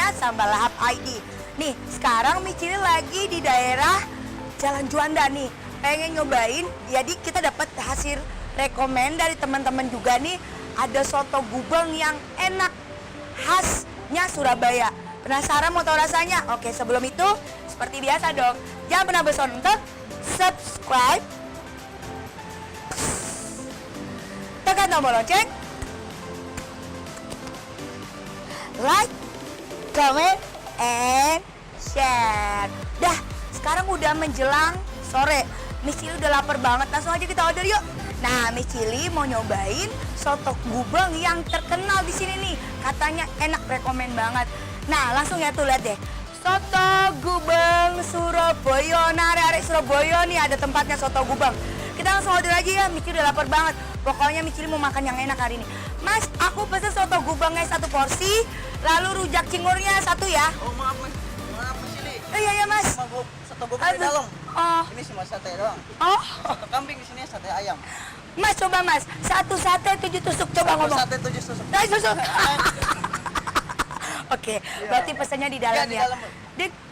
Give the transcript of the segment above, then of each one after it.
Instagramnya Sambal Lahap ID. Nih, sekarang Michili lagi di daerah Jalan Juanda nih. Pengen nyobain, jadi kita dapat hasil rekomen dari teman-teman juga nih. Ada soto gubeng yang enak, khasnya Surabaya. Penasaran mau tahu rasanya? Oke, sebelum itu, seperti biasa dong. Jangan pernah bosan untuk subscribe, tekan tombol lonceng, like, comment, and share. Dah, sekarang udah menjelang sore. Miss Cili udah lapar banget, langsung aja kita order yuk. Nah, Miss Cili mau nyobain soto gubeng yang terkenal di sini nih. Katanya enak, rekomen banget. Nah, langsung ya tuh lihat deh. Soto gubeng Surabaya. Nah, arek Surabaya nih ada tempatnya soto gubeng. Kita langsung order aja ya, Miss Cili udah lapar banget. Pokoknya Miss Cili mau makan yang enak hari ini. Mas, aku pesen soto gubengnya 1 porsi, lalu rujak cingurnya 1 ya. Oh maaf Mas Cili. Iya Mas. Soto gubeng di dalam. Oh. Ini cuma sate doang. Oh. Soto kambing di sini sate ayam. Mas coba Mas, 1 sate 7 tusuk, coba ngomong. Sate 7 tusuk. Tusuk. Oke, berarti pesannya di dalam ya.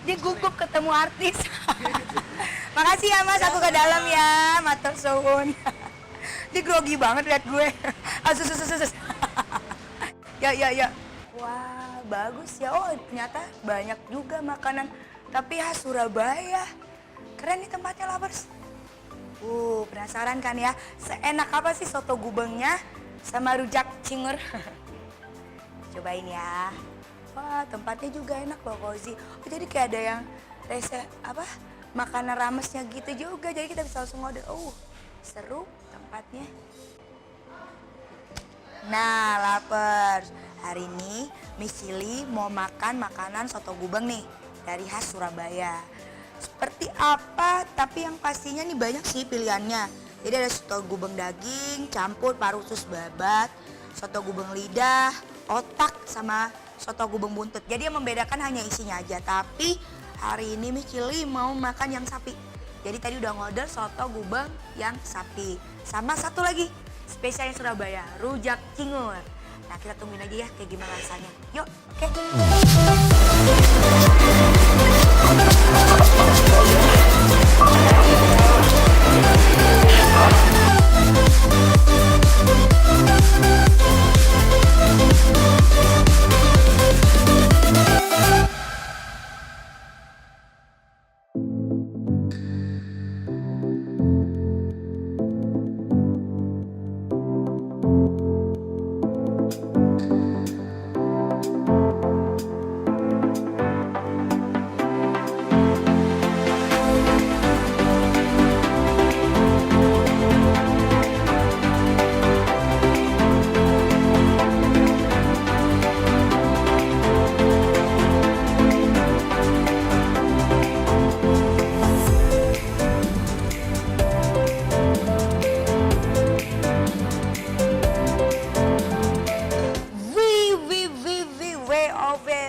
Di gugup ketemu artis. Makasih ya Mas, aku ke dalam ya. Matur suwun. Dia grogi banget lihat gue. Sus. Ya. Wah, bagus ya. Oh, ternyata banyak juga makanan. Tapi khas Surabaya. Keren nih tempatnya, lovers. Penasaran kan ya? Seenak apa sih soto gubengnya sama rujak cingur? Cobain ya. Wah, tempatnya juga enak loh, cozy. Oh, jadi kayak ada yang makanan ramesnya gitu juga. Jadi kita bisa langsung order. Seru tempatnya. Nah, lapers. Hari ini Miss Cili mau makan makanan soto gubeng nih dari khas Surabaya. Seperti apa, tapi yang pastinya nih banyak sih pilihannya. Jadi ada soto gubeng daging, campur paru usus babat, soto gubeng lidah, otak, sama soto gubeng buntut. Jadi yang membedakan hanya isinya aja. Tapi hari ini Miss Cili mau makan yang sapi. Jadi tadi udah ngorder soto gubeng yang sapi. Sama satu lagi, spesialnya Surabaya, rujak cingur. Nah, kita tungguin aja ya kayak gimana rasanya. Yuk, oke.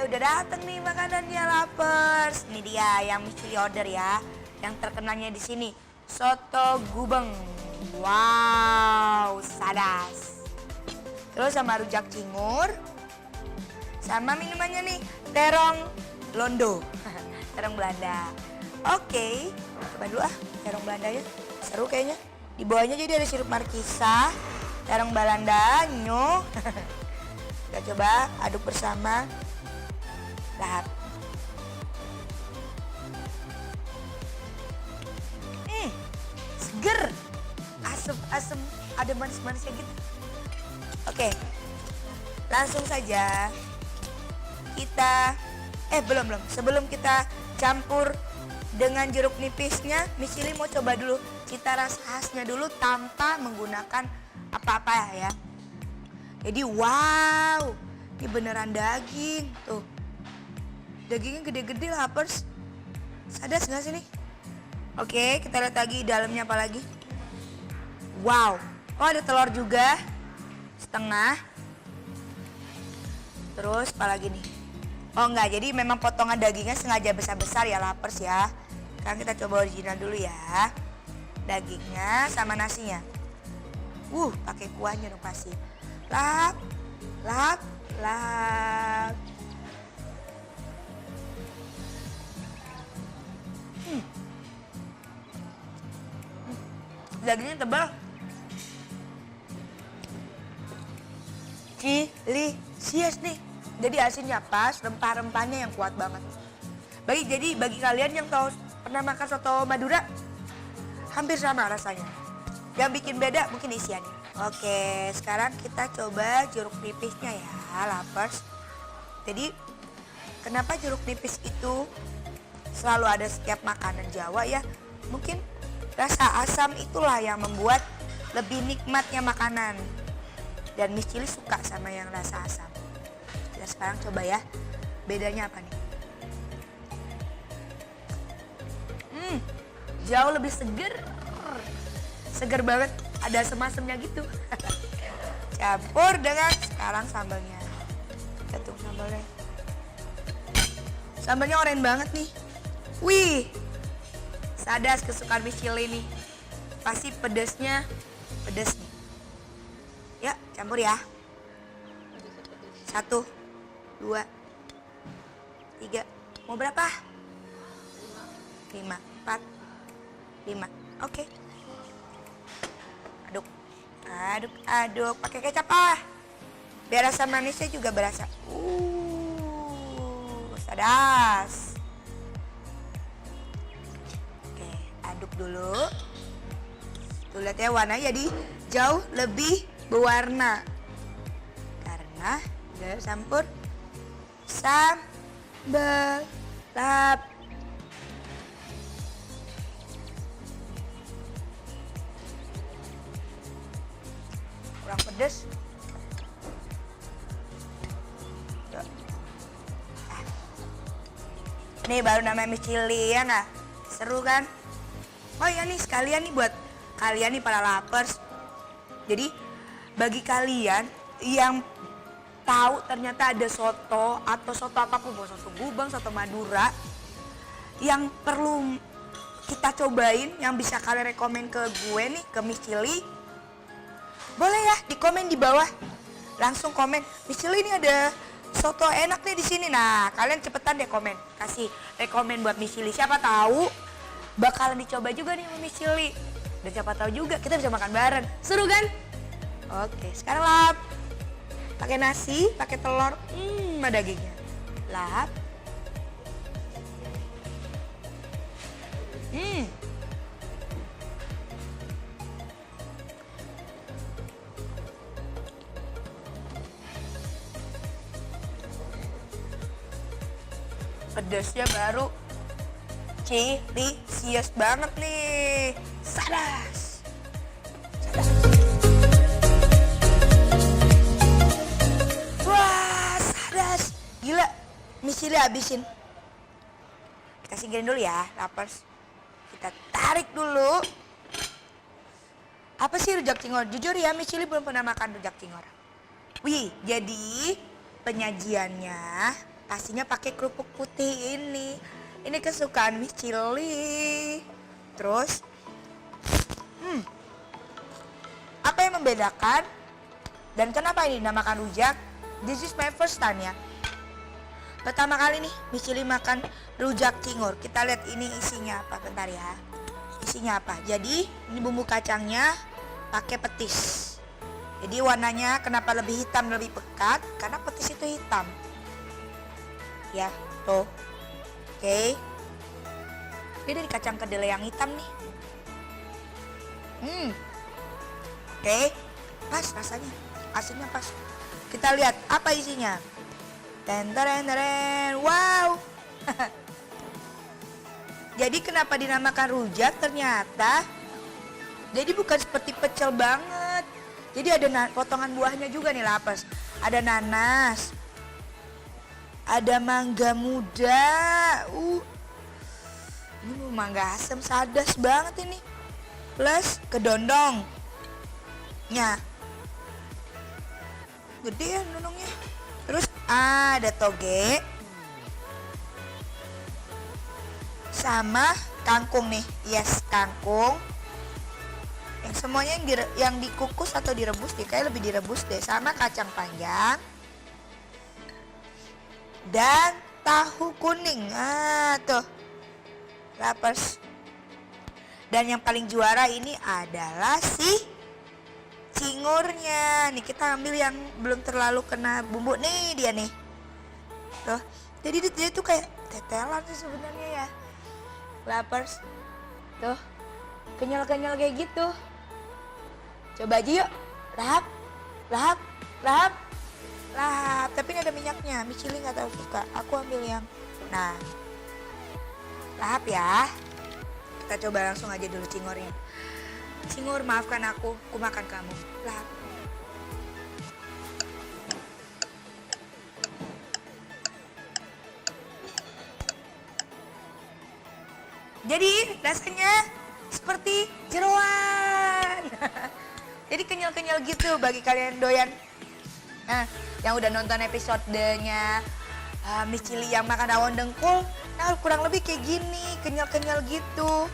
Udah dateng nih makanannya, lapers. Ini dia yang Miss Cili order ya. Yang terkenalnya di sini, soto gubeng. Wow, sadas. Terus sama rujak cingur. Sama minumannya nih, terong londo. Terong Belanda. Oke, coba dulu terong Belandanya. Seru kayaknya. Di bawahnya jadi ada sirup markisa, terong Belanda, nyo. Kita coba aduk bersama. Lahap. Seger. Asem-asem, ada manis-manisnya gitu. Oke. Langsung saja kita belum. Sebelum kita campur dengan jeruk nipisnya, Miss Cili mau coba dulu cita rasa khasnya dulu tanpa menggunakan apa-apa ya. Jadi wow, ini beneran daging tuh. Dagingnya gede-gede, lapers. Sadas nggak sih nih? Oke, kita lihat lagi dalamnya apa lagi. Wow, ada telur juga setengah. Terus apa lagi nih? Oh enggak, jadi memang potongan dagingnya sengaja besar-besar ya, lapers ya. Sekarang kita coba original dulu ya. Dagingnya sama nasinya. Pakai kuahnya dong pasti. Lap. dagingnya tebal. Delicious nih. Jadi asinnya pas, rempah-rempahnya yang kuat banget. Bagi kalian yang tahu pernah makan soto Madura, hampir sama rasanya. Yang bikin beda mungkin isiannya. Oke, sekarang kita coba jeruk nipisnya ya, lapers. Jadi, kenapa jeruk nipis itu selalu ada setiap makanan Jawa ya? Mungkin rasa asam itulah yang membuat lebih nikmatnya makanan. Dan Miss Chili suka sama yang rasa asam. Kita sekarang coba ya, bedanya apa nih? Jauh lebih seger. Seger banget, ada asem-asemnya gitu. Campur dengan sekarang sambalnya. Kita tunggu sambalnya. Sambalnya oranye banget nih. Wih, sadas kesukaan Miss Chili nih. Pasti pedesnya pedes nih. Ya, campur ya. 1, 2, 3. Mau berapa? 5, 4, 5. Oke. Aduk. Pakai kecap ah. Biar rasa manisnya juga berasa. Sadas. Oke, aduk dulu. Tuh lihat ya, warnanya jadi jauh lebih berwarna. Karena udah campur sambal lap. Kurang pedes. Nih baru namanya Miss Chili ya nggak? Seru kan? Oh ya nih sekalian nih buat kalian nih para lapers. Jadi bagi kalian yang tahu ternyata ada soto atau soto apapun, mau soto Gubeng, soto Madura yang perlu kita cobain, yang bisa kalian rekomen ke gue nih, ke Miss Chili, boleh ya di komen di bawah. Langsung komen, Miss Chili ini ada soto enak nih di sini. Nah, kalian cepetan deh komen, kasih rekomen buat Miss Chili. Siapa tahu bakalan dicoba juga nih sama Miss Chili. Dan siapa tahu juga kita bisa makan bareng. Seru kan? Oke, sekarang lap. Pakai nasi, pakai telur, sama dagingnya. Lap. Pedasnya baru delicious banget nih. Sadas. Wah, sadas. Gila, Miss Chili habisin. Kita singkirin dulu ya, lapers. Kita tarik dulu. Apa sih rujak cingur? Jujur ya, Miss Chili belum pernah makan rujak cingur. Wih, jadi penyajiannya pastinya pakai kerupuk putih ini. Ini kesukaan Miss Chili. Terus, apa yang membedakan dan kenapa ini dinamakan rujak? This is my first time ya. Pertama kali nih Miss Chili makan rujak cingur. Kita lihat ini isinya apa, bentar ya. Isinya apa? Jadi ini bumbu kacangnya pakai petis. Jadi warnanya kenapa lebih hitam, lebih pekat? Karena petis itu hitam. Ya, tuh. Oke. Ini dari kacang kedelai yang hitam nih. Oke. Pas rasanya. Asinnya pas. Kita lihat apa isinya. Tenteren. Wow. Jadi kenapa dinamakan rujak? Ternyata jadi bukan seperti pecel banget. Jadi ada potongan buahnya juga nih lapers. Ada nanas. Ada mangga muda. Ini mangga asam sadas banget ini. Plus kedondongnya. Gede ya dondongnya. Terus ada toge. Sama kangkung nih. Yes, kangkung. Yang semuanya yang dikukus atau direbus deh. Kayak lebih direbus deh. Sama kacang panjang. Dan tahu kuning. Tuh lapers. Dan yang paling juara ini adalah si cingurnya. Nih kita ambil yang belum terlalu kena bumbu nih, dia nih. Tuh. Jadi dia tuh kayak tetelan sih sebenarnya ya. Lapers. Tuh. Kenyal-kenyal kayak gitu. Coba aja yuk. Lahap. Lahap. Lahap. Lahap. Tapi ini ada minyaknya. Micili nggak tahu suka. Aku ambil yang. Nah. Lahap ya. Kita coba langsung aja dulu cingurnya. Cingur, maafkan aku makan kamu. Lahap. Jadi rasanya seperti jeroan. Jadi kenyal-kenyal gitu bagi kalian doyan. Nah, yang udah nonton episodenya Miss Chili yang makan rawon dengkul, nah kurang lebih kayak gini, kenyal-kenyal gitu.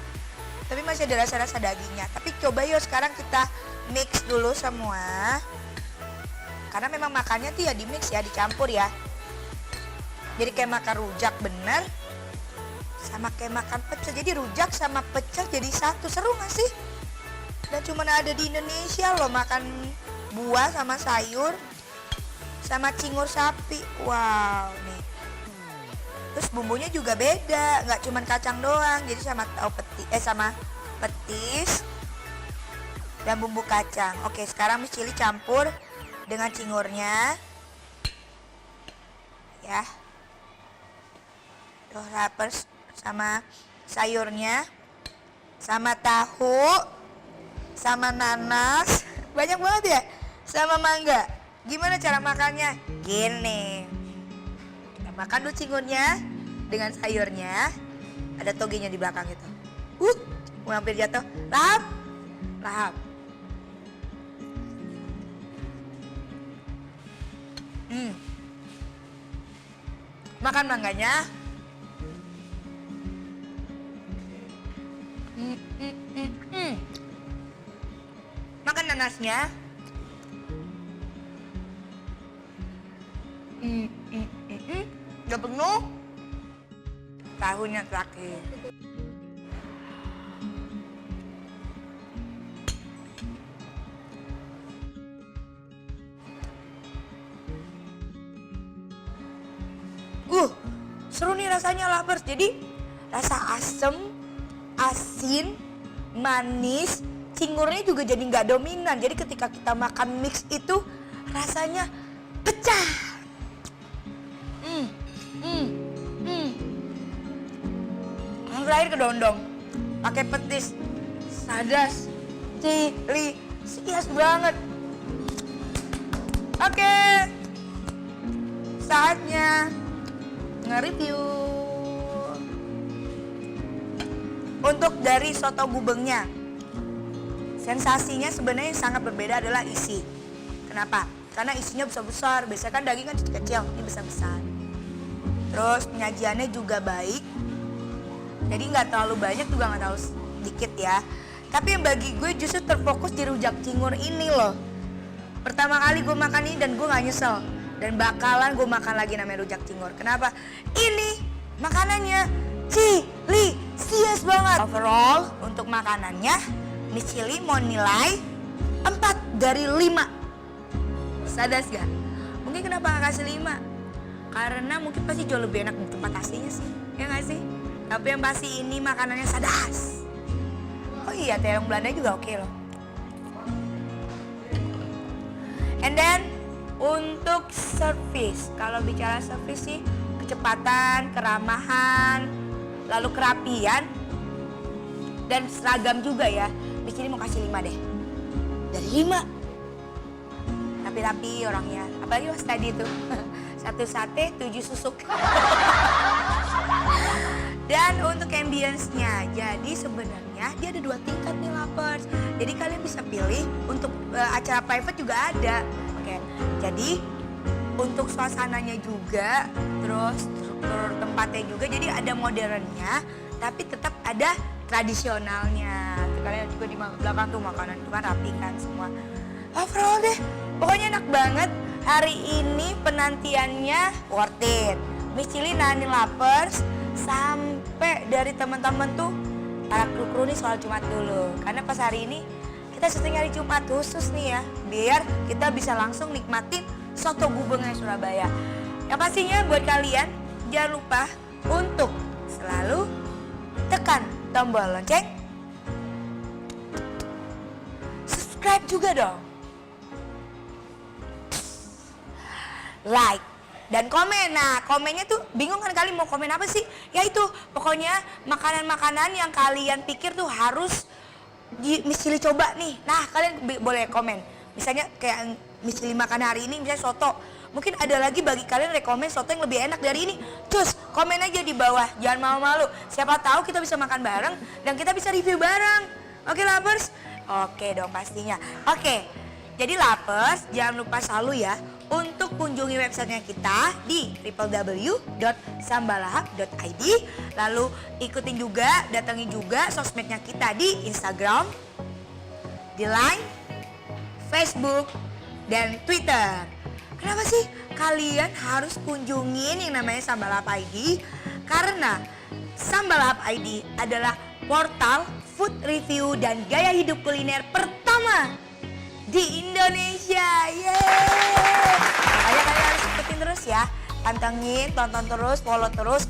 Tapi masih ada rasa-rasa dagingnya. Tapi coba yuk sekarang kita mix dulu semua. Karena memang makannya tuh ya di mix ya, dicampur ya. Jadi kayak makan rujak bener, sama kayak makan pecel. Jadi rujak sama pecel jadi satu, seru gak sih? Dan cuma ada di Indonesia loh makan buah sama sayur sama cingur sapi. Wow nih. Terus bumbunya juga beda, nggak cuma kacang doang. Jadi sama sama petis dan bumbu kacang. Oke, sekarang Miss Chili campur dengan cingurnya. Ya. Tuh lapers sama sayurnya. Sama tahu. Sama nanas. Banyak banget ya. Sama mangga. Gimana cara makannya? Gini. Kita makan dulu cingurnya dengan sayurnya. Ada togenya di belakang itu. Mau hampir jatuh. Lahap. Lahap. Makan mangganya. Makan nanasnya. Udah penuh. Tahunya terakhir. Seru nih rasanya lapers. Jadi rasa asem, asin, manis, cingurnya juga jadi nggak dominan. Jadi ketika kita makan mix itu rasanya pecah. Yang terakhir kedondong, pakai petis, sadas, cili, sias banget. Oke, saatnya nge-review. Untuk dari soto gubengnya, sensasinya sebenarnya sangat berbeda adalah isi. Kenapa? Karena isinya besar-besar. Biasanya kan daging kan kecil-kecil, ini besar-besar. Terus penyajiannya juga baik. Jadi nggak terlalu banyak juga nggak terlalu sedikit ya. Tapi yang bagi gue justru terfokus di rujak cingur ini loh. Pertama kali gue makan ini dan gue nggak nyesel. Dan bakalan gue makan lagi namanya rujak cingur. Kenapa? Ini makanannya delicious banget. Overall untuk makanannya Miss Chili mau nilai 4 dari 5. Sadas gak? Mungkin kenapa gak kasih 5? Karena mungkin pasti jauh lebih enak di tempat aslinya sih. Ya gak sih? Tapi yang pasti ini makanannya sadas. Oh iya, terong Belanda juga oke loh. And then untuk service, kalau bicara service sih kecepatan, keramahan, lalu kerapian, dan seragam juga ya. Di sini mau kasih 5 deh. Dari 5. Rapi-rapi orangnya. Apalagi pas tadi tuh. 1 sate, 7 susuk. Dan untuk ambience-nya, jadi sebenarnya dia ada 2 tingkat nih lapers. Jadi kalian bisa pilih untuk acara private juga ada. Oke, jadi untuk suasananya juga, terus struktur tempatnya juga, jadi ada modernnya, tapi tetap ada tradisionalnya. Tuh, kalian juga di belakang tuh makanan itu kan rapi kan semua. Overall deh, pokoknya enak banget. Hari ini penantiannya worth it. Miss Chili nahanin lapers sampai dari teman-teman tuh para kru-kru nih soal Jumat dulu. Karena pas hari ini kita syuting hari Jumat khusus nih ya. Biar kita bisa langsung nikmatin soto gubengnya Surabaya. Yang pastinya buat kalian jangan lupa untuk selalu tekan tombol lonceng. Subscribe juga dong. Like dan komen. Nah, komennya tuh bingung kan kalian mau komen apa sih? Ya itu, pokoknya makanan-makanan yang kalian pikir tuh harus Miss Chili coba nih. Nah, kalian boleh komen. Misalnya kayak Miss Chili makan hari ini misalnya soto. Mungkin ada lagi bagi kalian rekomen soto yang lebih enak dari ini. Cus, komen aja di bawah. Jangan malu-malu. Siapa tahu kita bisa makan bareng dan kita bisa review bareng. Oke, Lapers? Oke dong pastinya. Oke, jadi Lapers jangan lupa selalu ya untuk kunjungi websitenya kita di www.sambalahap.id. Lalu ikutin juga, datengin juga sosmednya kita di Instagram, di Line, Facebook, dan Twitter. Kenapa sih kalian harus kunjungin yang namanya Sambalahap ID? Karena Sambalahap ID adalah portal food review dan gaya hidup kuliner pertama di Indonesia. Yeay! Makanya kalian harus ikutin terus ya. Pantengin, tonton terus, follow terus.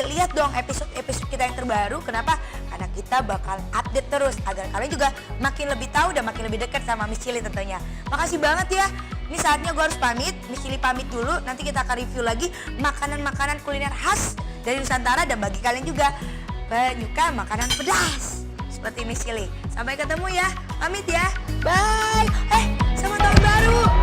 Lihat dong episode-episode kita yang terbaru. Kenapa? Karena kita bakal update terus agar kalian juga makin lebih tahu dan makin lebih dekat sama Miss Chili tentunya. Makasih banget ya. Ini saatnya gue harus pamit. Miss Chili pamit dulu. Nanti kita akan review lagi makanan-makanan kuliner khas dari Nusantara dan bagi kalian juga penyuka makanan pedas seperti Miss Chili. Sampai ketemu ya. Pamit ya. Bye. Selamat tahun baru.